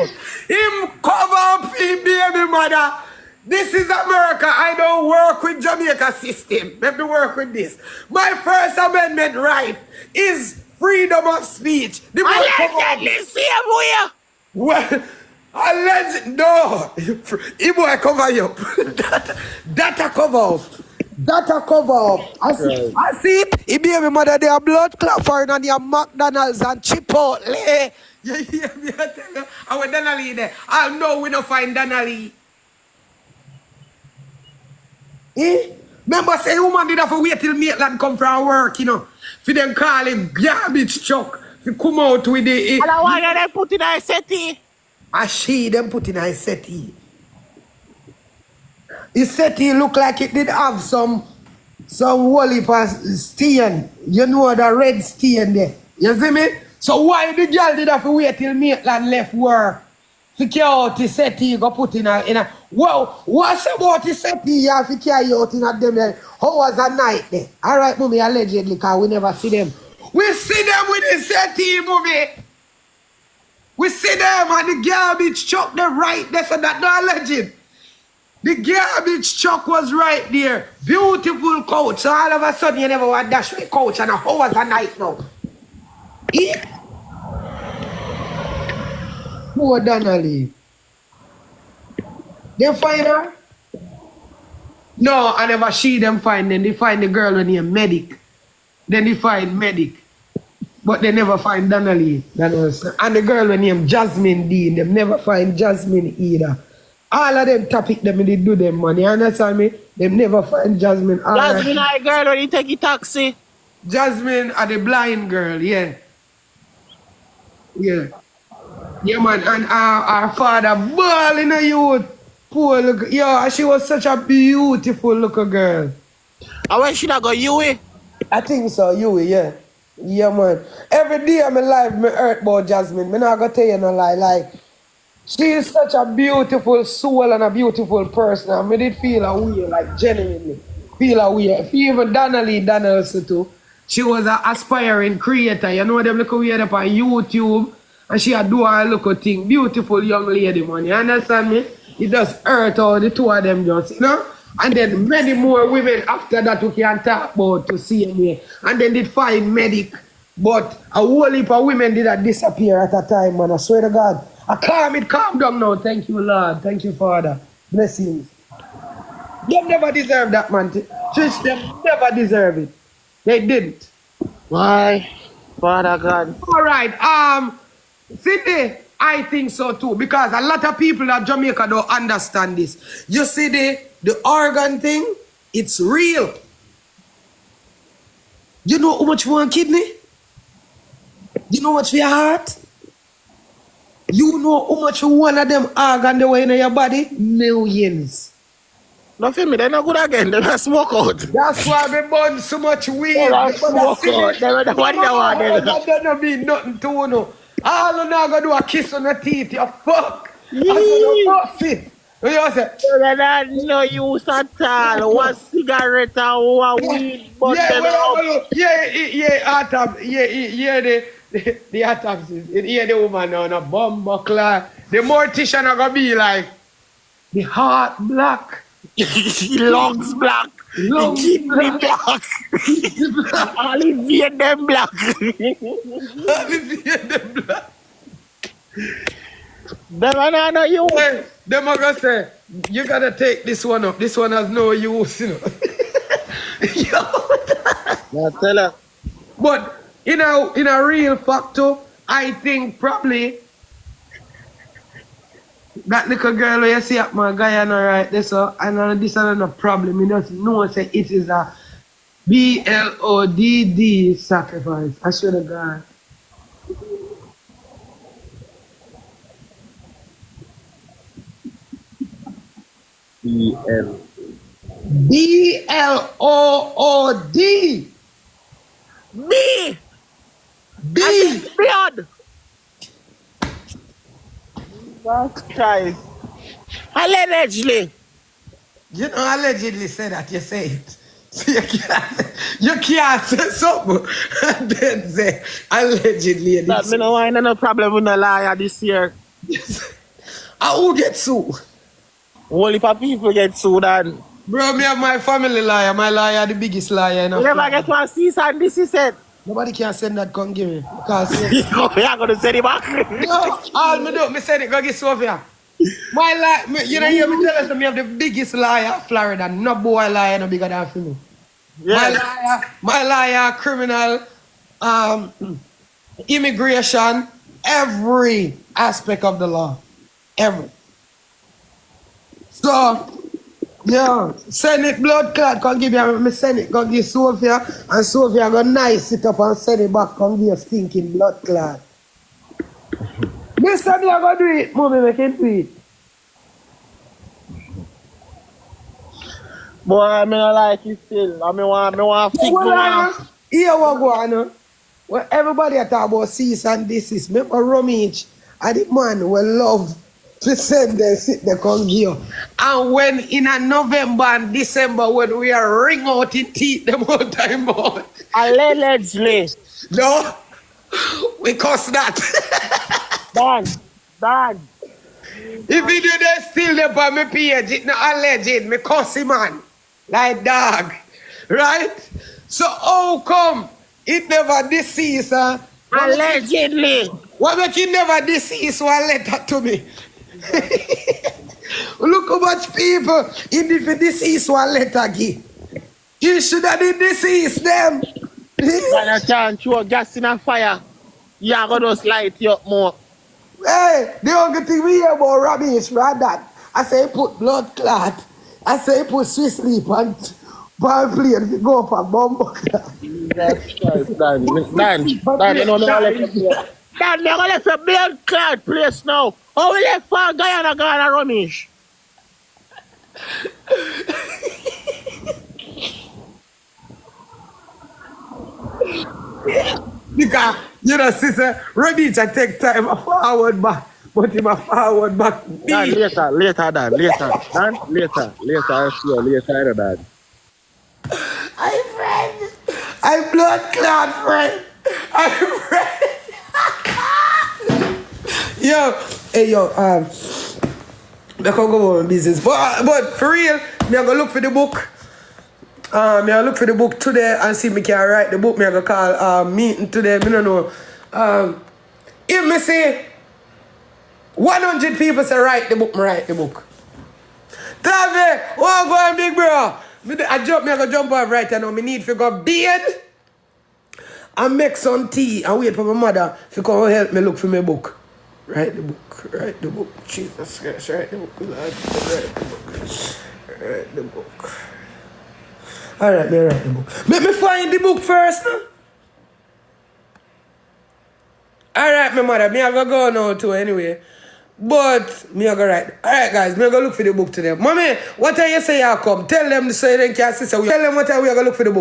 out. Him cover up him baby mother. This is America. I don't work with Jamaica system. Let me work with this. My First Amendment right is freedom of speech. The boy Allegedly, same way. well, no. He boy cover you up. Data cover up. Data cover up. I see it. He baby mother they are blood clot for it and they are McDonald's and Chipotle. You hear me? I tell you. I went Donnelly there. I know we don't find Donnelly. Eh? Remember say woman did have to wait till Maitland come from work, you know. For them call him garbage truck. For come out with the And I want them put in a settee. and she them put in a settee. His settee look like it did have some wally stain. You know the red stain there. You see me? So why the girl did have to wait till Maitland left work? Security settee go put in a wow, what's about the settee you have to carry out in a them there? How was a night there? Alright, mommy, allegedly, because we never see them. We see them with the settee, mommy. We see them and the garbage truck there right there, so that not alleged. The garbage truck was right there. Beautiful couch. So all of a sudden you never want dash with couch and how was a night now? Yeah. Poor Donnelly. They find her? No, I never see them find them. They find the girl named Medic. Then they find Medic. But they never find Donnelly. And the girl named Jasmine Dean. They never find Jasmine either. All of them topic them, they do them money. You understand me? They never find Jasmine. Jasmine, a girl when you take a taxi. Jasmine are the blind girl, yeah. Yeah. Yeah, man. And our father ball in a youth. Poor look. Yeah, she was such a beautiful little girl. And when she not go Yui? I think so, you, yeah. Yeah, man. Every day of my life, me hurt about Jasmine. Me not gonna tell you no lie. Like, she is such a beautiful soul and a beautiful person. I did feel a way, like genuinely feel a way. If you even Donnelly Donaldson too, she was an aspiring creator. You know them look weird up on YouTube and she had do her little thing. Beautiful young lady, man. You understand me? It just hurt all the two of them just, you know? And then many more women after that we can talk about to see me. And then did find Medic. But a whole heap of women did not disappear at a time, man. I swear to God. Calm down now. Thank you, Lord. Thank you, Father. Blessings. They never deserve that, man. Church, them never deserve it. They didn't. Why? Father God. All right. Sydney, I think so too. Because a lot of people at Jamaica don't understand this. You see the organ thing? It's real. You know how much for one kidney? You know how much for your heart? You know how much one of them organ the way in your body? Millions. No feel me, they're not good again. They're not smoke out. That's why we burn so much weed. They're not smoke out. They're not what they want. That doesn't mean nothing to you. Know. All you now gonna do a kiss on the teeth. You fuck. I said you bust it. What you say? They're not no use at all. One cigarette and one weed. But the autopsies. Hear the woman on a bomb buckler. The mortician are gonna be like the heart black, lungs black, lungs kidney black, all in Vietnam black. Them are not you. Hey, them are gonna say you gotta take this one up. This one has no use, you know. Now tell her. But in a real factor, I think probably that little girl where you see at my Guyana right there, so and this is not a problem. You just know say it is a BLODD sacrifice. I swear to God. BLOOD. B. B. Blood. Jesus Christ. Allegedly. You know, allegedly say that, you say it. So you can't say something and then say allegedly. That me no want no problem with no liar this year. who get sued? Only for people get sued and Bro, me have my family lawyer. My lawyer the biggest liar in you never Africa. get one cease and desist said. Nobody can send that gun give me. Because You are gonna send it back. no, all me do, me send it, go get Sophia. My lie, you know, hear me tell us me have the biggest liar of Florida. No boy liar no bigger than for me. Yes. My liar, criminal, immigration, every aspect of the law. Every. So, yeah, send it blood clot, come give me send it, go give Sophia, and Sophia go nice it up and send it back, come give stinking blood clot. This time you go do it, mommy, make it do it. Boy, I mean I like it still. I mean want to fix one. Here we go on. Well, everybody talk about cease and desist. Remember Rumage and the man will love to send them sit there come here. And when in a November and December when we are ring out in teeth them all time out. Allegedly. No, we cuss that. Done. If you do that still there on my page, it's not alleged, me cuss him man. Like dog. Right? So how come it never deceased? Allegedly. What make you never deceased one letter to me? Look how much people in the deceased one letter give. You should have been deceased them. When I can't throw gas in a fire, you are gonna just light you up more. Hey, the only thing we hear about rubbish, right? That I say put blood clot. I say put Swiss sleep and ball plane if you go up a bomb. That's right, Dan, you know me Dan, they're gonna left a blood clot place now. How we left for Guyana Rumish? Because, you know, sister, rubbish I take time a forward back. But him a forward back. Dan, later, Dan. Later, I'll see you later, Dan. I friend. I blood clot friend. I friend. Yo, I can't go on business. But for real, me I go look for the book. Me I look for the book today and see me can write the book. Me I go call meeting today. Me don't know. If me say 100 people say write the book, me write the book. Tavi, oh go on big bro. Me I go jump off right now. Me need to go bed and make some tea and wait for my mother to come help me look for my book. Write the book. Jesus Christ, write the book. Lord, write the book. Alright, me write the book. Let me find the book first. No? Alright, my mother, me I go now too anyway. But me I go write. Alright guys, me I go look for the book today. Mommy, what are you say you come? Tell them so they can see. Tell them what are we going to look for the book.